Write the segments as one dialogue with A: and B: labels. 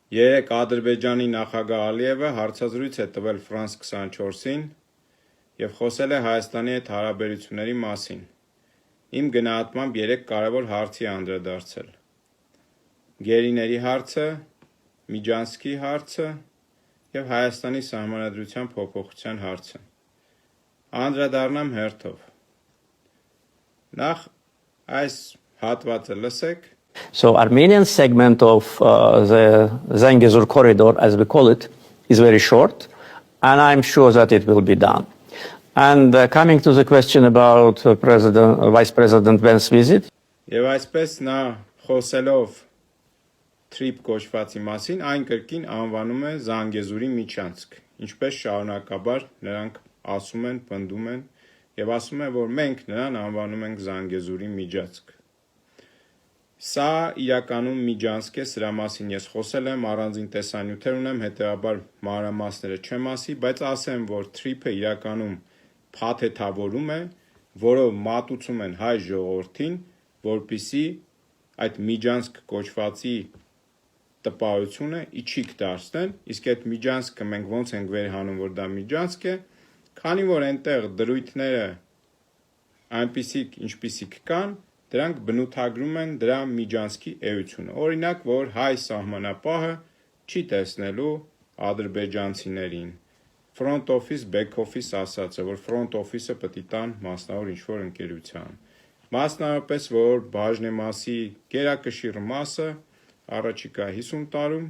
A: Երեկ Ադրբեջանի նախագահ Ալիևը հարցազրույց է տվել France 24-ին և խոսել է Հայաստանի հետ հարաբերությունների մասին։ Իմ գնահատմամբ 3 կարևոր հարցի անդրադարձել։ Գերիների հարցը, Միջանցքի հարցը և Հայաստանի սահմանադրության փոփոխության հարցը։ Անդրադառնամ հերթով։ Նախ այս հատվածը լսեք։
B: So Armenian segment of the Zangezur corridor, as we call it, is very short, and I'm sure that it will be done. And coming to the question about Vice President Vance's visit.
A: Եվ այսպես նա խոսելով Trip կոչվածի մասին, այն կրկին անվանում է Զանգեզուրի միջանցք, ինչպես շարունակաբար նրանք ասում են, պնդում են, եւ ասում են, որ մենք նրան անվանում ենք Զանգեզուրի միջանցք։ Սա իրականում միջանցք է, սրա մասին ես խոսել եմ, առանձին տեսանյութեր ունեմ, հետեւաբար մանրամասները չեմ ասի, բայց ասեմ, որ Trip-ը իրականում փաթեթավորում է, որով մատուցում են հայ ժողովրդին, որպիսի այդ միջանցք կոչվածի տպավորությունը իջիկ դարձնեն, իսկ այդ միջանցքը մենք ոնց ենք վերհանում, որ դա միջանցք է, քանի որ այնտեղ դրույթները այնպիսիք, ինչպիսիք կան, դրանք բնութագրում են դրա միջանցքի էությունը։ Օրինակ, որ հայ սահմանապահը չի տեսնելու ադրբեջանցիներին։ Front office, back office ասած է, որ front office-ը պետք է տան մասնավոր ինչ-որ ընկերության։ Մասնավորապես, որ բաժնեմասի գերակշիռ մասը առաջիկա 50 տարում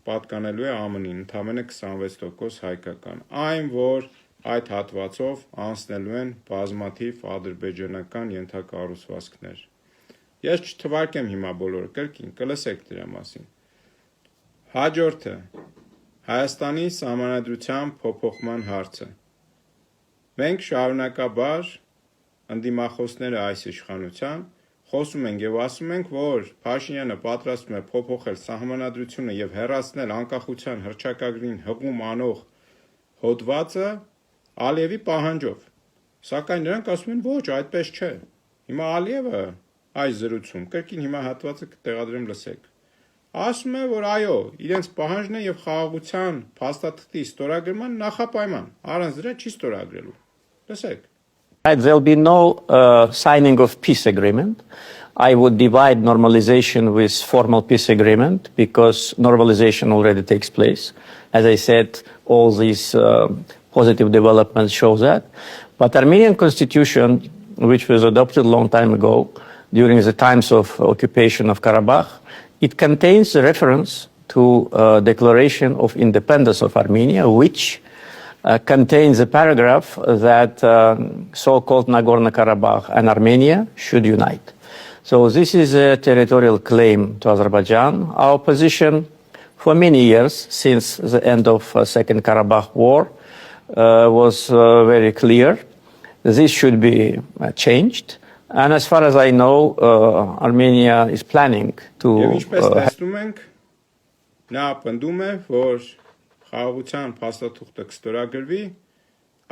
A: պատկանելու է ԱՄՆ-ին, ընդամենը 26% հայկական։ Այն, որ այդ հատվածով անցնելու են բազմաթիվ ադրբեջանական ենթակառուցվածքներ։ Ես չթվարկեմ հիմա բոլորը, կրկին կլսեք դրա մասին։ Հաջորդը Հայաստանի սահմանադրության փոփոխման հարցը։ Մենք շարունակաբար ընդդիմախոսները այս իշխանության խոսում ենք եւ ասում ենք, որ Փաշինյանը պատրաստվում է փոփոխել սահմանադրությունը եւ հեռացնել անկախության հռչակագրին հղում անող հոդվածը Ալիևի պահանջով, սակայն նրանք ասում են ոչ, այդպես չէ։ Հիմա Ալիևը այս զրույցում, կրկին հիմա հատվածը կտեղադրեմ լսեք, ասում է, որ այո, իրենց պահանջն է եւ խաղաղության փաստաթղթի ստորագրման նախապայման, առանց դրա չի ստորագրելու։ Լսեք։
B: There'll be no signing of peace agreement. I would divide normalization with formal peace agreement because normalization already takes place. As I said, all these positive developments show that. But Armenian constitution, which was adopted a long time ago, during the times of occupation of Karabakh, it contains a reference to declaration of independence of Armenia, which contains a paragraph that so-called Nagorno-Karabakh and Armenia should unite. So this is a territorial claim to Azerbaijan. Our position for many years, since the end of Second Karabakh War, was very clear. This should be changed. And as far as I know, Armenia is planning to...
A: Նա պնդում է, որ խաղաղության փաստաթուղթը կստորագրվի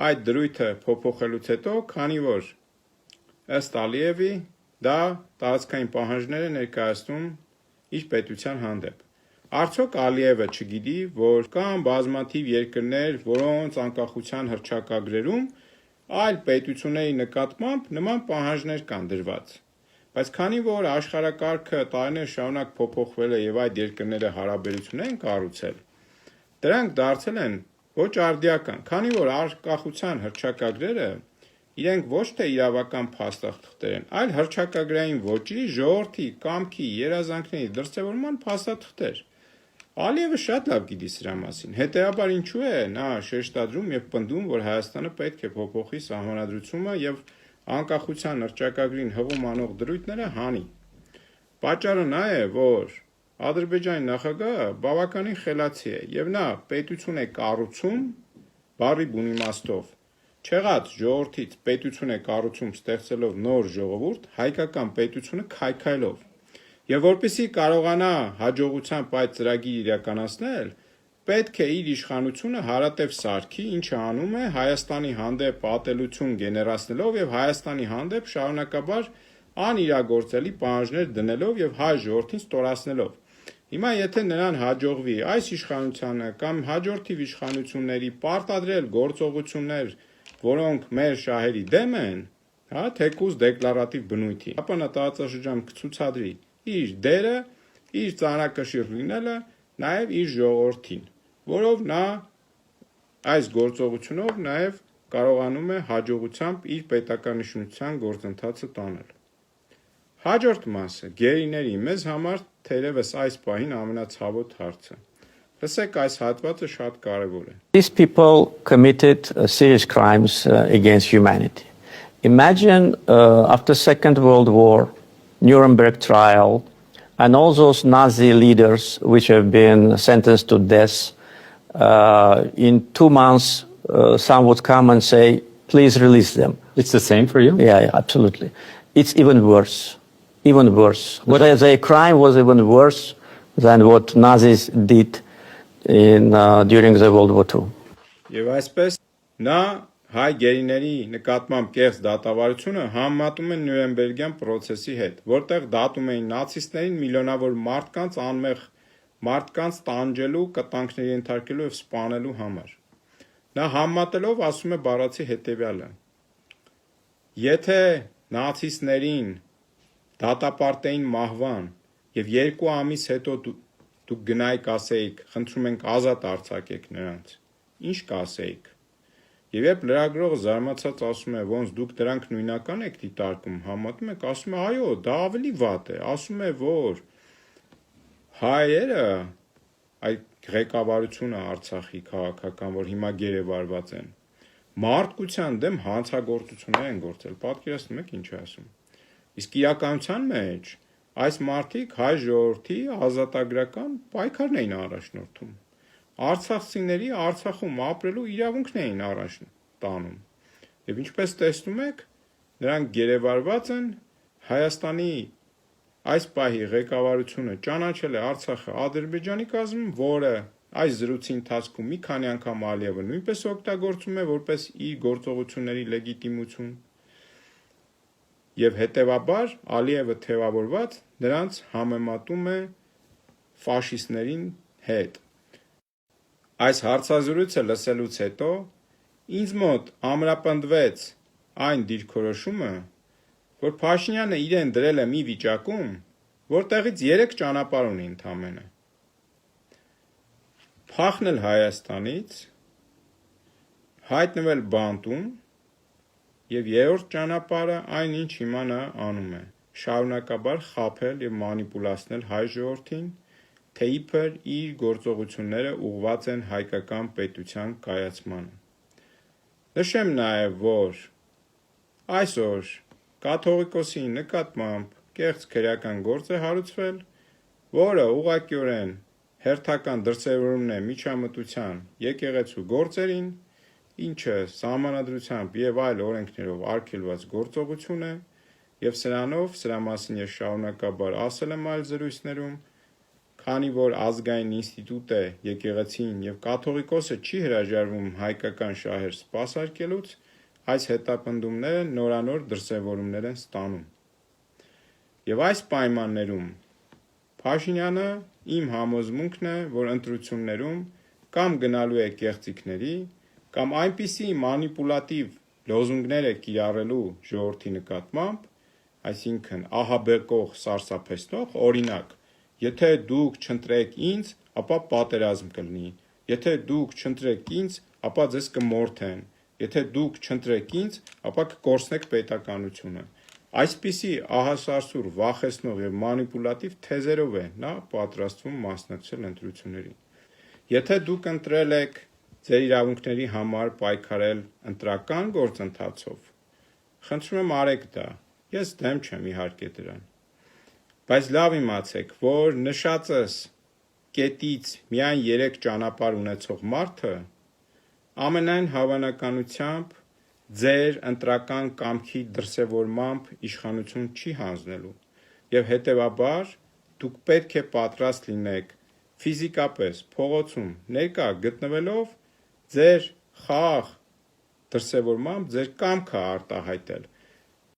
A: այդ դրույթը փոփոխելուց հետո, քանի որ ըստ Ալիևի դա տարածքային պահանջներ է ներկայացնում իր պետության հանդեպ։ Արդյոք Ալիևը չգիտի, որ կան բազմաթիվ երկրներ, որոնց անկախության հռչակագրերում այլ պետությունների նկատմամբ նման պահանջներ կան դրված։ Բայց քանի որ աշխարհակարգը տարիներ շարունակ փոփոխվել է եւ այդ երկրները հարաբերություններ են կառուցել, դրանք դարձել են ոչ արդիական, քանի որ անկախության հռչակագրերը իրենք ոչ թե իրավական փաստաթղթեր են, այլ հռչակագրային ոճի, ժողովրդի, կամքի, երազանքների դրսևորման փաստաթղթեր։ Ալիևը շատ լավ գիտի սրա մասին։ Հետեւաբար ինչու է նա շեշտադրում եւ պնդում, որ Հայաստանը պետք է փոփոխի սահմանադրությունը եւ անկախության հռչակագրին հղում անող դրույթները հանի։ Պատճառը նա է, որ Ադրբեջանի նախագահը բավականին խելացի է եւ նա պետություն է կառուցում բառի բուն իմաստով։ Չեղած ժողովրդից պետություն է կառուցում ստեղծելով նոր ժողովուրդ, հայկական պետությունը քայքայլով։ Եվ որպեսզի կարողանա հաջողությամբ այդ ծրագիր իրականացնել, պետք է իր իշխանությունը հարատև սարքի, ինչը անում է Հայաստանի հանդեպ ատելություն գեներացնելով եւ Հայաստանի հանդեպ շարունակաբար անիրագործելի պահանջներ դնելով եւ հայ ժողովրդին ստորացնելով։ Հիմա եթե նրան հաջողվի այս իշխանությանը կամ հաջորդիվ իշխանությունների պարտադրել գործողություններ, որոնք մեր շահերի դեմ են, հա, թեկուզ դեկլարատիվ բնույթի, ապա նա տարածաշրջանում կցուցադրի իր դերը, իր ծանրակշիռ լինելը, նաև իր ժողովրդին, որով նա այս գործողությունով նաև կարողանում է հաջողությամբ իր պետականիշխանության գործընթացը տանել։ Հաջորդ մասը գերիների մեզ համար թերևս այս պահին ամենացավոտ հարցը։ Լսեք, այս հատվածը շատ կարևոր է։
B: These people committed serious crimes against humanity. Imagine after Second World War, Nuremberg trial, and all those Nazi leaders which have been sentenced to death, in 2 months, some would come and say, please release them.
C: It's the same for you?
B: Yeah, absolutely. It's even worse. Even worse. The crime was even worse than what Nazis did during the World War II.
A: Եվ այսպես նա հայ գերիների նկատմամբ կեղծ դատավարությունը համեմատում է Նյուրնբերգյան process-ի հետ, որտեղ դատում էին նացիստներին միլիոնավոր մարդկանց անմեղ մարդկանց տանջելու, կտանքների ենթարկելու եւ սպանելու համար։ Նա համեմատելով ասում է բառացի հետեւյալը. Եթե նացիստներին դատապարտեին մահվան եւ 2 ամիս հետո դուք գնայիք ասեիք, խնդրում ենք ազատ արձակեք նրանց, ինչ կասեիք։ Եվ երբ լրագրողը զարմացած ասում է, ոնց դուք դրանք նույնական եք դիտարկում, համատում եք, ասում է, այո, դա ավելի վատ է, ասում է, որ հայերը, այդ ղեկավարությունը Արցախի քաղաքական, որ հիմա գերեվարված են, մարդկության դեմ հանցագործություններ են գործել, պատկերացնում եք ինչ է ասում։ Իսկ իրականության մեջ այս մարդիկ հայ ժողովրդի ազատագրական պայքարն էին առաջնորդում։ Արցախցիների Արցախում ապրելու իրավունքն էին առաջ տանում։ Եվ ինչպես տեսնում եք, նրանք գերեվարված են Հայաստանի այս պահի ղեկավարությունը ճանաչել է Արցախը Ադրբեջանի կազմում, որը այս զրույցի ընթացքում մի քանի անգամ Ալիևը նույնպես օգտագործում է որպես իր գործողությունների լեգիտիմություն։ Եվ հետևաբար Ալիևը թևավորված նրանց համեմատում է ֆաշիստներին հետ։ Այս հարցազրույցը լսելուց հետո ինձ մոտ ամրապնդվեց այն դիրքորոշումը, որ Փաշինյանը իրեն դրել է մի վիճակում, որտեղից 3 ճանապարհ ունի ընդամենը։ Փախնել Հայաստանից, հայտնվել բանտում, եւ 3-րդ ճանապարհը այն ինչ հիմա նա անում է, շարունակաբար խաբել եւ մանիպուլացնել հայ ժողովրդին, թե իբր իր գործողությունները ուղղված են հայկական պետության կայացմանը։ Նշեմ նաեւ, որ այսօր կաթողիկոսի նկատմամբ կեղծ քրեական գործ է հարուցվել, որը ուղղակիորեն հերթական դրսևորումն է միջամտության եկեղեցու գործերին, ինչը սահմանադրությամբ եւ այլ օրենքներով արգելված գործողություն է, եւ սրա մասին ես շարունակաբար ասել եմ այլ զրույցներում, քանի որ ազգային ինստիտուտ է եկեղեցին եւ կաթողիկոսը չի հրաժարվում հայկական շահեր սպասարկելուց, այս հետապնդումները նորանոր դրսևորումներ են ստանում։ Եվ այս պայմաններում Փաշինյանը իմ համոզմունքն է, որ ընտրություններում կամ գնալու է կեղծիքների, կամ այնպիսի մանիպուլատիվ լոզունգներ է կիրառելու ժողովրդի նկատմամբ, այսինքն ահաբեկող, սարսափեցնող, օրինակ, եթե դուք չընտրեք ինձ, ապա պատերազմ կլինի, եթե դուք չընտրեք ինձ, ապա ձեզ կմորթեն, եթե դուք չընտրեք ինձ, ապա կկորցնեք պետականությունը։ Այսպիսի ահասարսուր, վախեցնող եւ մանիպուլատիվ թեզերով է նա պատրաստվում մասնակցել ընտրություններին։ Եթե դուք ընտրել եք ձեր իրավունքների համար պայքարել ընտրական գործընթացով, խնդրում եմ արեք դա, ես դեմ չեմ իհարկե դրան, բայց լավ իմացեք, որ նշածս կետից միայն 3 ճանապարհ ունեցող մարդը ամենայն հավանականությամբ ձեր ընտրական կամքի դրսևորմամբ իշխանություն չի հանձնելու եւ հետեւաբար դուք պետք է պատրաստ լինեք ֆիզիկապես փողոցում ներկա գտնվելով ձեր խաղ դրսևորմամբ ձեր կամքը արտահայտել